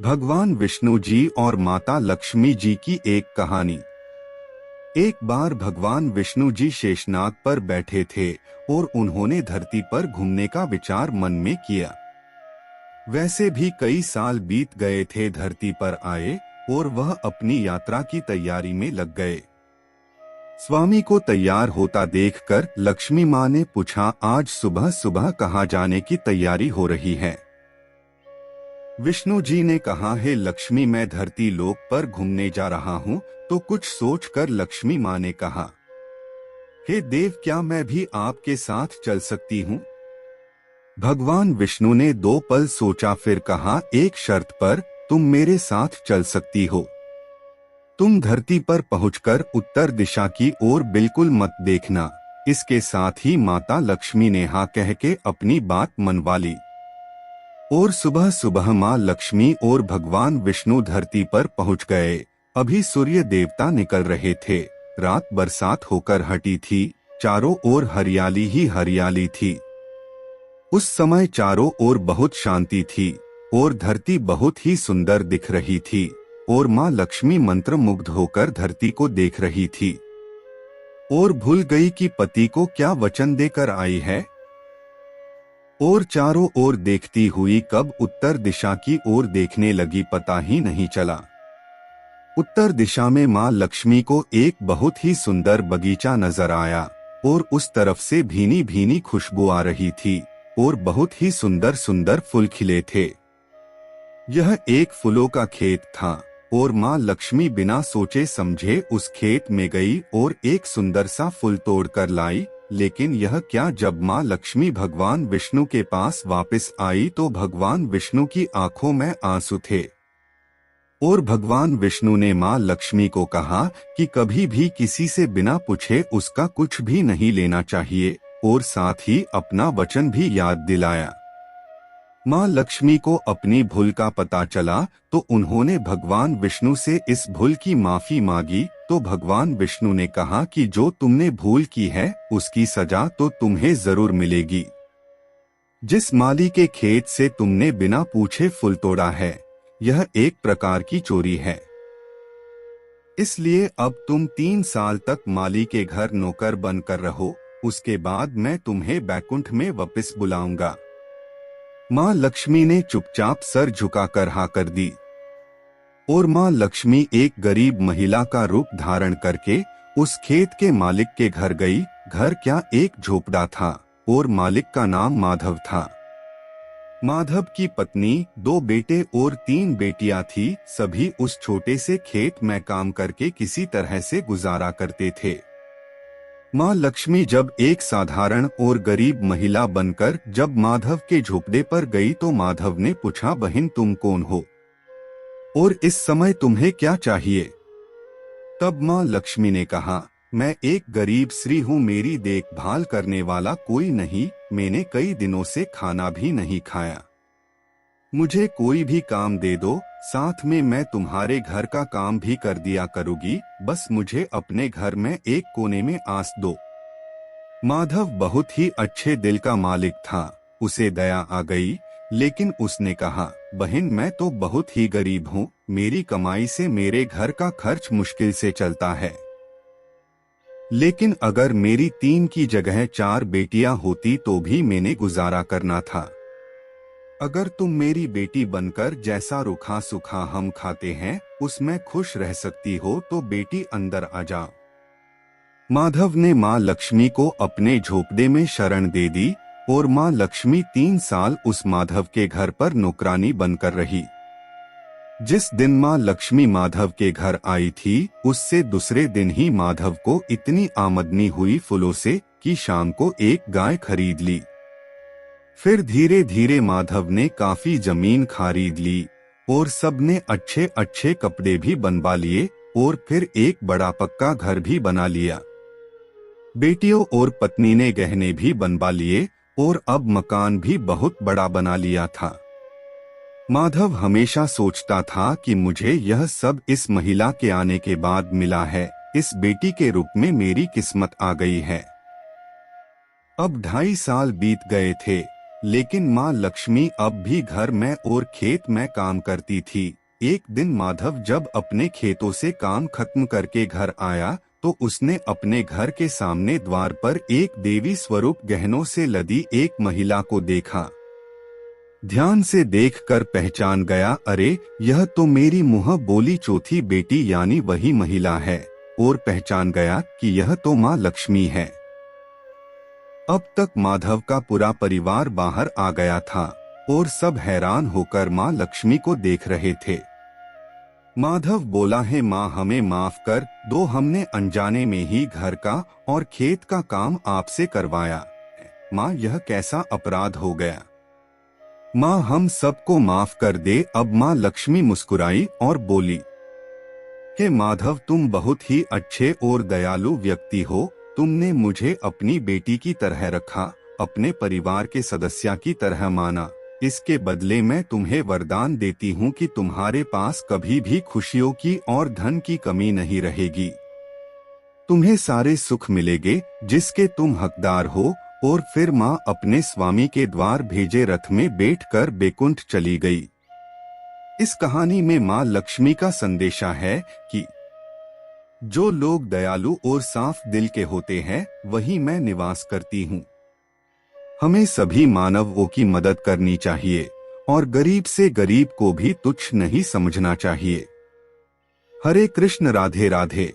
भगवान विष्णु जी और माता लक्ष्मी जी की एक कहानी। एक बार भगवान विष्णु जी शेषनाग पर बैठे थे और उन्होंने धरती पर घूमने का विचार मन में किया। वैसे भी कई साल बीत गए थे धरती पर आए और वह अपनी यात्रा की तैयारी में लग गए। स्वामी को तैयार होता देखकर लक्ष्मी माँ ने पूछा, आज सुबह सुबह कहाँ जाने की तैयारी हो रही है? विष्णु जी ने कहा, हे लक्ष्मी, मैं धरती लोक पर घूमने जा रहा हूँ। तो कुछ सोचकर लक्ष्मी माँ ने कहा, हे देव, क्या मैं भी आपके साथ चल सकती हूँ? भगवान विष्णु ने 2 पल सोचा, फिर कहा, एक शर्त पर तुम मेरे साथ चल सकती हो। तुम धरती पर पहुंचकर उत्तर दिशा की ओर बिल्कुल मत देखना। इसके साथ ही माता लक्ष्मी ने हाँ कह के अपनी बात मनवा ली। और सुबह सुबह माँ लक्ष्मी और भगवान विष्णु धरती पर पहुंच गए। अभी सूर्य देवता निकल रहे थे। रात बरसात होकर हटी थी। चारों ओर हरियाली ही हरियाली थी। उस समय चारों ओर बहुत शांति थी और धरती बहुत ही सुंदर दिख रही थी। और माँ लक्ष्मी मंत्रमुग्ध होकर धरती को देख रही थी और भूल गई कि पति को क्या वचन देकर आई है। और चारों ओर देखती हुई कब उत्तर दिशा की ओर देखने लगी, पता ही नहीं चला। उत्तर दिशा में माँ लक्ष्मी को एक बहुत ही सुंदर बगीचा नजर आया और उस तरफ से भीनी भीनी खुशबू आ रही थी और बहुत ही सुंदर सुंदर फूल खिले थे। यह एक फूलों का खेत था और माँ लक्ष्मी बिना सोचे समझे उस खेत में गई और एक सुंदर सा फूल तोड़ कर लाई। लेकिन यह क्या, जब माँ लक्ष्मी भगवान विष्णु के पास वापस आई तो भगवान विष्णु की आंखों में आंसू थे। और भगवान विष्णु ने माँ लक्ष्मी को कहा कि कभी भी किसी से बिना पूछे उसका कुछ भी नहीं लेना चाहिए और साथ ही अपना वचन भी याद दिलाया। माँ लक्ष्मी को अपनी भूल का पता चला तो उन्होंने भगवान विष्णु से इस भूल की माफी मांगी। तो भगवान विष्णु ने कहा कि जो तुमने भूल की है उसकी सजा तो तुम्हें जरूर मिलेगी। जिस माली के खेत से तुमने बिना पूछे फूल तोड़ा है, यह एक प्रकार की चोरी है। इसलिए अब तुम 3 साल तक माली के घर नौकर बनकर रहो। उसके बाद मैं तुम्हें बैकुंठ में वापस बुलाऊंगा। माँ लक्ष्मी ने चुपचाप सर झुकाकर हाँ कर दी और माँ लक्ष्मी एक गरीब महिला का रूप धारण करके उस खेत के मालिक के घर गई। घर क्या, एक झोपड़ा था और मालिक का नाम माधव था। माधव की पत्नी, 2 बेटे और 3 बेटियां थी। सभी उस छोटे से खेत में काम करके किसी तरह से गुजारा करते थे। माँ लक्ष्मी जब एक साधारण और गरीब महिला बनकर जब माधव के झोपड़े पर गई तो माधव ने पूछा, बहन तुम कौन हो और इस समय तुम्हें क्या चाहिए? तब माँ लक्ष्मी ने कहा, मैं एक गरीब स्त्री हूँ, मेरी देखभाल करने वाला कोई नहीं। मैंने कई दिनों से खाना भी नहीं खाया। मुझे कोई भी काम दे दो, साथ में मैं तुम्हारे घर का काम भी कर दिया करूँगी। बस मुझे अपने घर में एक कोने में आस दो। माधव बहुत ही अच्छे दिल का मालिक था। उसे दया आ गई, लेकिन उसने कहा, बहन मैं तो बहुत ही गरीब हूँ। मेरी कमाई से मेरे घर का खर्च मुश्किल से चलता है। लेकिन अगर मेरी 3 की जगह 4 बेटियां होती तो भी मैंने गुजारा करना था। अगर तुम मेरी बेटी बनकर जैसा रूखा सूखा हम खाते हैं उसमें खुश रह सकती हो तो बेटी अंदर आ जाओ। माधव ने माँ लक्ष्मी को अपने झोपड़े में शरण दे दी और माँ लक्ष्मी 3 साल उस माधव के घर पर नौकरानी बनकर रही। जिस दिन माँ लक्ष्मी माधव के घर आई थी उससे दूसरे दिन ही माधव को इतनी आमदनी हुई फूलों से कि शाम को एक गाय खरीद ली। फिर धीरे धीरे माधव ने काफी जमीन खरीद ली और सबने अच्छे अच्छे कपड़े भी बनवा लिए और फिर एक बड़ा पक्का घर भी बना लिया। बेटियों और पत्नी ने गहने भी बनवा लिए और अब मकान भी बहुत बड़ा बना लिया था। माधव हमेशा सोचता था कि मुझे यह सब इस महिला के आने के बाद मिला है। इस बेटी के रूप में मेरी किस्मत आ गई है। अब 2.5 साल बीत गए थे लेकिन माँ लक्ष्मी अब भी घर में और खेत में काम करती थी। एक दिन माधव जब अपने खेतों से काम खत्म करके घर आया तो उसने अपने घर के सामने द्वार पर एक देवी स्वरूप गहनों से लदी एक महिला को देखा। ध्यान से देखकर पहचान गया, अरे यह तो मेरी मुँह बोली चौथी बेटी यानी वही महिला है। और पहचान गया कि यह तो माँ लक्ष्मी है। अब तक माधव का पूरा परिवार बाहर आ गया था और सब हैरान होकर माँ लक्ष्मी को देख रहे थे। माधव बोला, है माँ हमें माफ कर दो, हमने अनजाने में ही घर का और खेत का काम आपसे करवाया। माँ यह कैसा अपराध हो गया, माँ हम सबको माफ कर दे। अब माँ लक्ष्मी मुस्कुराई और बोली, हे माधव तुम बहुत ही अच्छे और दयालु व्यक्ति हो। तुमने मुझे अपनी बेटी की तरह रखा, अपने परिवार के सदस्य की तरह माना। इसके बदले मैं तुम्हें वरदान देती हूँ कि तुम्हारे पास कभी भी खुशियों की और धन की कमी नहीं रहेगी। तुम्हें सारे सुख मिलेंगे जिसके तुम हकदार हो। और फिर माँ अपने स्वामी के द्वार भेजे रथ में बैठकर बैकुंठ चली गई। इस कहानी में माँ लक्ष्मी का संदेशा है कि जो लोग दयालु और साफ दिल के होते हैं वही मैं निवास करती हूँ। हमें सभी मानवों की मदद करनी चाहिए और गरीब से गरीब को भी तुच्छ नहीं समझना चाहिए। हरे कृष्ण, राधे राधे।